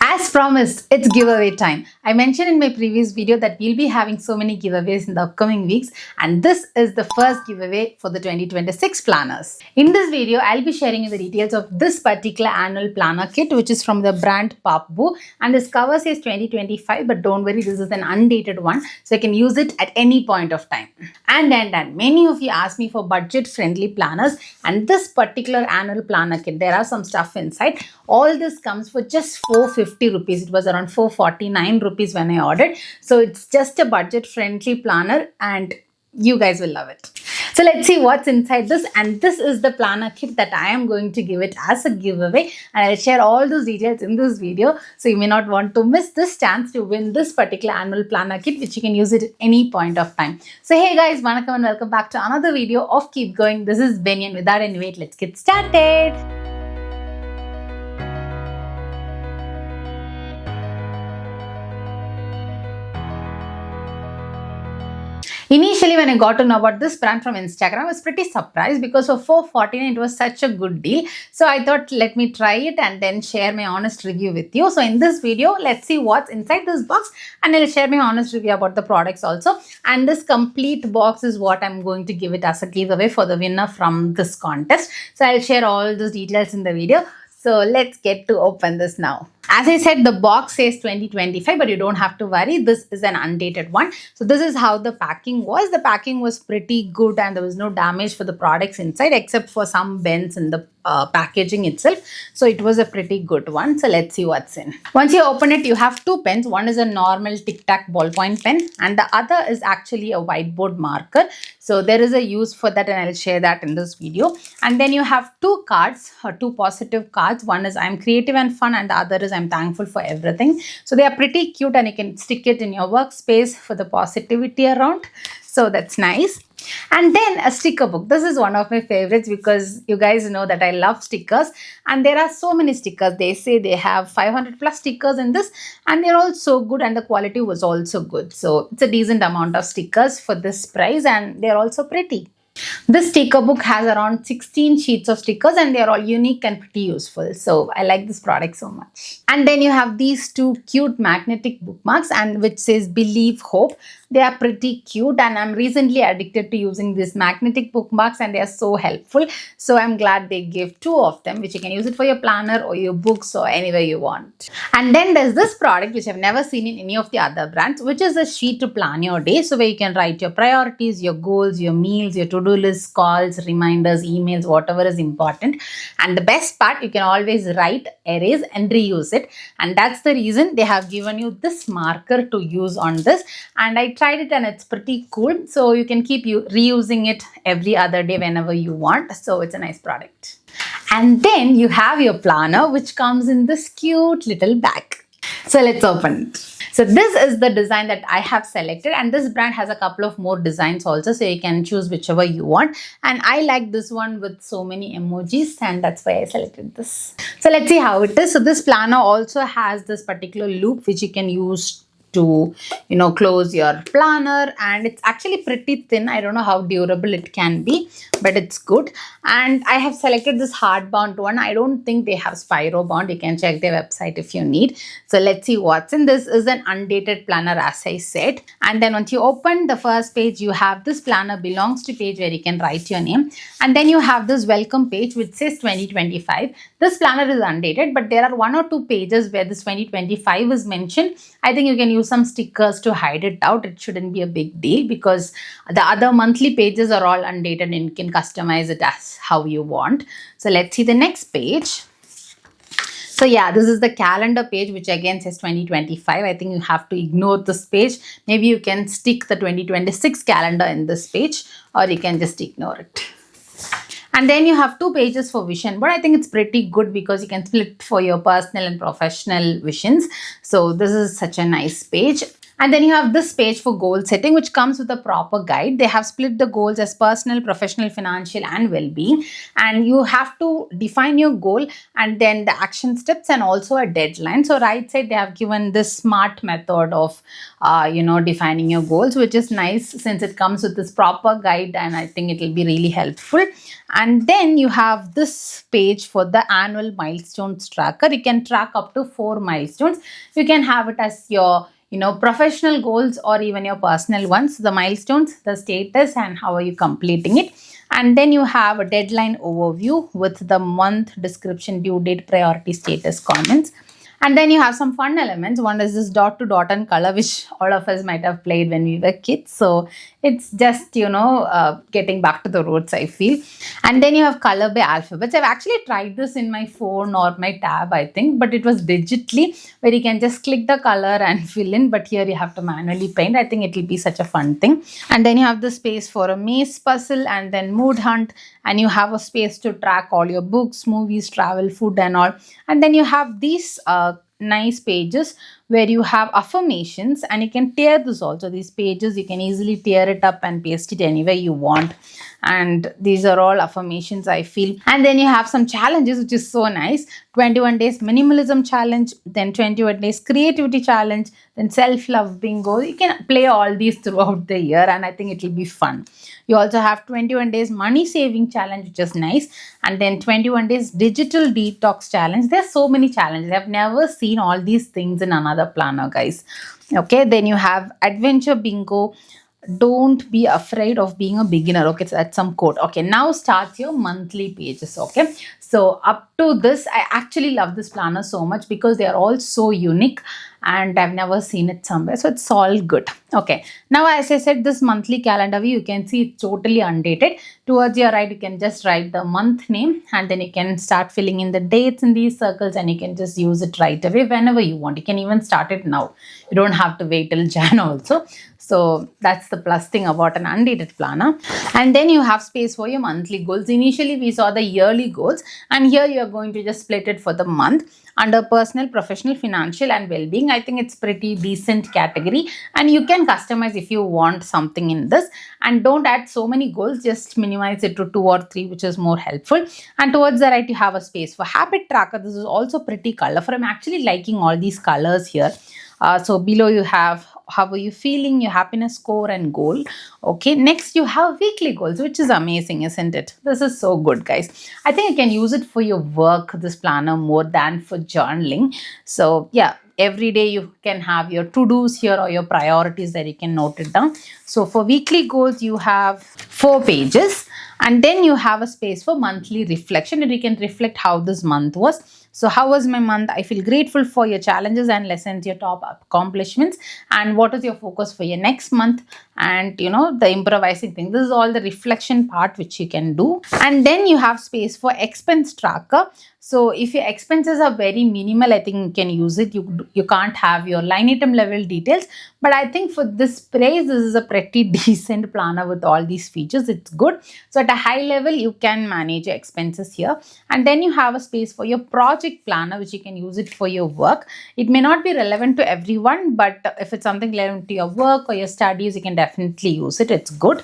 As promised, it's giveaway time. I mentioned in my previous video that we'll be having so many giveaways in the upcoming weeks, and this is the first giveaway for the 2026 planners. In this video, I'll be sharing you the details of this particular annual planner kit, which is from the brand Papbu, and this cover says 2025, but don't worry, this is an undated one, so you can use it at any point of time. And many of you asked me for budget-friendly planners, and this particular annual planner kit, there are some stuff inside. All this comes for just 450 rupees. It was around 449 rupees when I ordered. So it's just a budget-friendly planner and you guys will love it. So let's see what's inside this, and this is the planner kit that I am going to give it as a giveaway, and I'll share all those details in this video, so you may not want to miss this chance to win this particular annual planner kit, which you can use it at any point of time. So hey guys, vanakkam and welcome back to another video of Keep Going. This is Benny, and without any wait, let's get started. Initially, when I got to know about this brand from Instagram, I was pretty surprised because for 449 it was such a good deal. So I thought, let me try it and then share my honest review with you. So in this video, let's see what's inside this box, and I'll share my honest review about the products also. And this complete box is what I'm going to give it as a giveaway for the winner from this contest. So I'll share all those details in the video. So let's get to open this now. As I said, the box says 2025, but you don't have to worry. This is an undated one. So this is how the packing was. The packing was pretty good and there was no damage for the products inside except for some bends in the packaging itself. So it was a pretty good one. So let's see what's in. Once you open it, you have two pens. One is a normal tic-tac ballpoint pen and the other is actually a whiteboard marker. So there is a use for that and I'll share that in this video. And then you have two cards, or two positive cards. One is I'm creative and fun and the other is I'm thankful for everything. So they are pretty cute and you can stick it in your workspace for the positivity around. So that's nice. And then a sticker book. This is one of my favorites because you guys know that I love stickers and there are so many stickers. They say they have 500 plus stickers in this and they're all so good and the quality was also good. So it's a decent amount of stickers for this price and they're also pretty. This sticker book has around 16 sheets of stickers and they are all unique and pretty useful. So I like this product so much. And then you have these two cute magnetic bookmarks and which says Believe Hope. They are pretty cute and I'm recently addicted to using these magnetic bookmarks and they are so helpful. So I'm glad they gave two of them, which you can use it for your planner or your books or anywhere you want. And then there's this product which I've never seen in any of the other brands, which is a sheet to plan your day. So where you can write your priorities, your goals, your meals, your to-do lists, calls, reminders, emails, whatever is important. And the best part, you can always write, erase and reuse it. And that's the reason they have given you this marker to use on this. And I tried it and it's pretty cool. So you can keep reusing it every other day whenever you want. So it's a nice product. And then you have your planner, which comes in this cute little bag. So let's open it. So this is the design that I have selected and this brand has a couple of more designs also, so you can choose whichever you want. And I like this one with so many emojis and that's why I selected this. So let's see how it is. So this planner also has this particular loop which you can use to close your planner, and it's actually pretty thin. I don't know how durable it can be, but it's good. And I have selected this hardbound one. I don't think they have Spyro bound. You can check their website if you need. So let's see what's in. This is an undated planner, as I said. And then once you open the first page, you have this planner belongs to page where you can write your name. And then you have this welcome page which says 2025. This planner is undated, but there are one or two pages where this 2025 is mentioned. I think you can use some stickers to hide it out. It shouldn't be a big deal because the other monthly pages are all undated and you can customize it as how you want. So let's see the next page. So yeah, this is the calendar page which again says 2025. I think you have to ignore this page. Maybe you can stick the 2026 calendar in this page or you can just ignore it. And then you have two pages for vision board. I think it's pretty good because you can split for your personal and professional visions. So this is such a nice page. And then you have this page for goal setting, which comes with a proper guide. They have split the goals as personal, professional, financial, and well-being. And you have to define your goal and then the action steps and also a deadline. So right side, they have given this smart method of, defining your goals, which is nice since it comes with this proper guide, and I think it will be really helpful. And then you have this page for the annual milestones tracker. You can track up to 4 milestones. You can have it as your professional goals or even your personal ones, the milestones, the status, and how are you completing it. And then you have a deadline overview with the month, description, due date, priority, status, comments. And then you have some fun elements. One is this dot to dot and color, which all of us might have played when we were kids. So it's just, getting back to the roots, I feel. And then you have color by alphabets. I've actually tried this in my phone or my tab, I think, but it was digitally where you can just click the color and fill in. But here you have to manually paint. I think it will be such a fun thing. And then you have the space for a maze puzzle and then mood hunt. And you have a space to track all your books, movies, travel, food, and all. And then you have these nice pages where you have affirmations, and you can tear this also. These pages, you can easily tear it up and paste it anywhere you want. And these are all affirmations, I feel. And then you have some challenges, which is so nice. 21 days minimalism challenge, then 21 days creativity challenge, then self-love bingo. You can play all these throughout the year, and I think it will be fun. You also have 21 days money saving challenge, which is nice. And then 21 days digital detox challenge. There's so many challenges. I've never seen all these things in another planner, guys. Okay, then you have adventure bingo. Don't be afraid of being a beginner. Okay, so that's some quote. Okay, now starts your monthly pages. Okay, so up to this, I actually love this planner so much because they are all so unique and I've never seen it somewhere. So it's all good. Okay, now as I said, this monthly calendar view, you can see it's totally undated. Towards your right, you can just write the month name and then you can start filling in the dates in these circles, and you can just use it right away whenever you want. You can even start it now. You don't have to wait till Jan also. So that's the plus thing about an undated planner. And then you have space for your monthly goals. Initially, we saw the yearly goals, and here you are going to just split it for the month under personal, professional, financial, and well-being. I think it's pretty decent category, and you can customize if you want something in this. And don't add so many goals, just minimize it to 2 or 3, which is more helpful. And towards the right, you have a space for habit tracker. This is also pretty colorful. I'm actually liking all these colors here. So below you have how are you feeling, your happiness score and goal. Okay, next you have weekly goals, which is amazing, isn't it? This is so good, guys. I think you can use it for your work, this planner, more than for journaling. So yeah, every day you can have your to-dos here or your priorities that you can note it down. So for weekly goals, you have 4 pages, and then you have a space for monthly reflection, and you can reflect how this month was. So how was my month? I feel grateful for your challenges and lessons, your top accomplishments, and what is your focus for your next month, and the improvising thing. This is all the reflection part which you can do. And then you have space for expense tracker. So if your expenses are very minimal, I think you can use it. You can't have your line item level details, but I think for this price, this is a pretty decent planner with all these features. It's good. So at a high level, you can manage your expenses here. And then you have a space for your project planner, which you can use it for your work. It may not be relevant to everyone, but if it's something relevant to your work or your studies, you can definitely use it. It's good.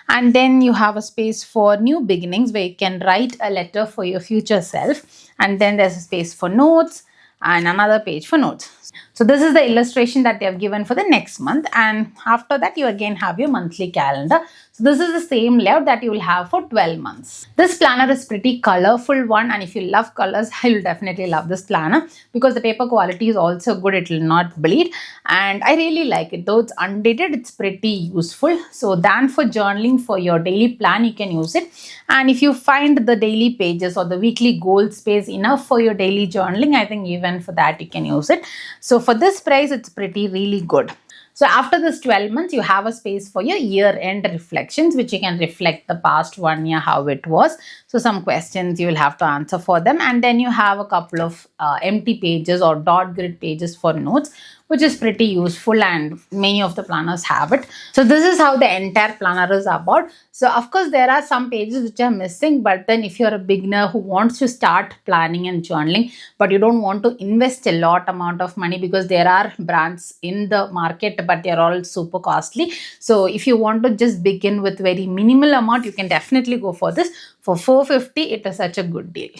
And then you have a space for new beginnings where you can write a letter for your future self. And then there's a space for notes and another page for notes. So this is the illustration that they have given for the next month. And after that, you again have your monthly calendar. So this is the same layout that you will have for 12 months. This planner is pretty colorful one. And if you love colors, I will definitely love this planner because the paper quality is also good. It will not bleed. And I really like it. Though it's undated, it's pretty useful. So than for journaling, for your daily plan, you can use it. And if you find the daily pages or the weekly goal space enough for your daily journaling, I think even for that, you can use it. So for this price, it's really good. So after this 12 months, you have a space for your year-end reflections, which you can reflect the past 1 year, how it was. So some questions you will have to answer for them. And then you have a couple of empty pages or dot grid pages for notes, which is pretty useful and many of the planners have it. So this is how the entire planner is about. So of course there are some pages which are missing, but then if you're a beginner who wants to start planning and journaling, but you don't want to invest a lot amount of money because there are brands in the market, but they're all super costly. So if you want to just begin with very minimal amount, you can definitely go for this. For $450, it is such a good deal.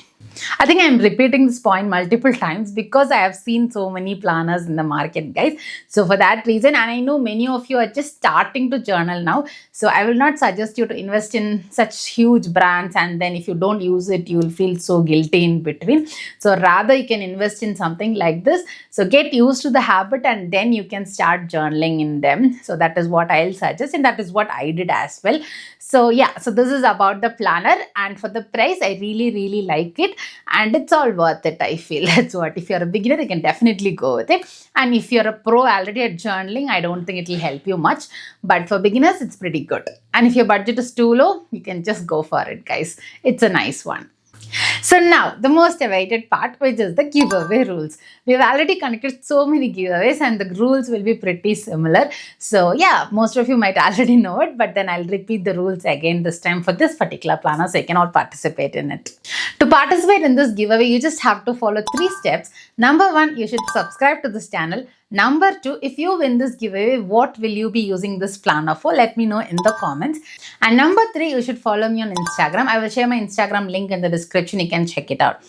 I think I'm repeating this point multiple times because I have seen so many planners in the market, guys. So for that reason, and I know many of you are just starting to journal now, so I will not suggest you to invest in such huge brands, and then if you don't use it, you will feel so guilty in between. So rather you can invest in something like this. So get used to the habit and then you can start journaling in them. So that is what I'll suggest, and that is what I did as well. So yeah, so this is about the planner, and for the price, I really like it, and it's all worth it, I feel. That's what, if you're a beginner, you can definitely go with it. And if you're a pro already at journaling, I don't think it will help you much, but for beginners, it's pretty good. And if your budget is too low, you can just go for it, guys. It's a nice one. So now, the most awaited part, which is the giveaway rules. We've already conducted so many giveaways and the rules will be pretty similar. So yeah, most of you might already know it, but then I'll repeat the rules again this time for this particular planner so you can all participate in it. To participate in this giveaway, you just have to follow 3 steps. Number 1, you should subscribe to this channel. Number 2, if you win this giveaway, what will you be using this planner for? Let me know in the comments. And number 3, you should follow me on Instagram. I will share my Instagram link in the description. You can check it out.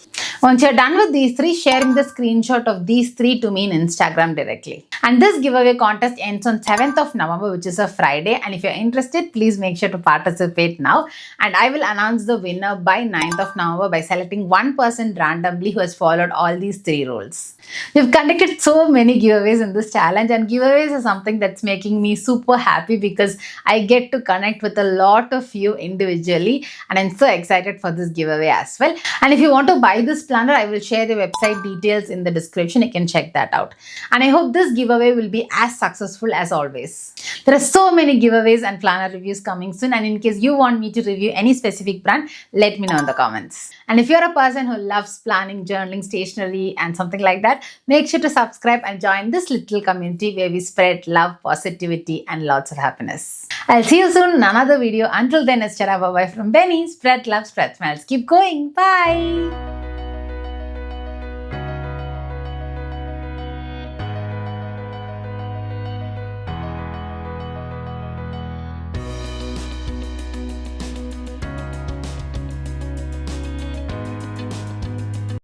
Once you're done with these 3, share me the screenshot of these 3 to me in Instagram directly. And this giveaway contest ends on 7th of November, which is a Friday. And if you're interested, please make sure to participate now. And I will announce the winner by 9th of November by selecting one person randomly who has followed all these 3 rules. We've conducted so many giveaways in this challenge, and giveaways are something that's making me super happy because I get to connect with a lot of you individually, and I'm so excited for this giveaway as well. And if you want to buy this planner, I will share the website details in the description. You can check that out. And I hope this giveaway will be as successful as always. There are so many giveaways and planner reviews coming soon, and in case you want me to review any specific brand, let me know in the comments. And if you're a person who loves planning, journaling, stationery and something like that, make sure to subscribe and join this little community where we spread love, positivity and lots of happiness. I'll see you soon in another video. Until then, it's Chara, bye-bye from Benny. Spread love, spread smiles. Keep going. Bye.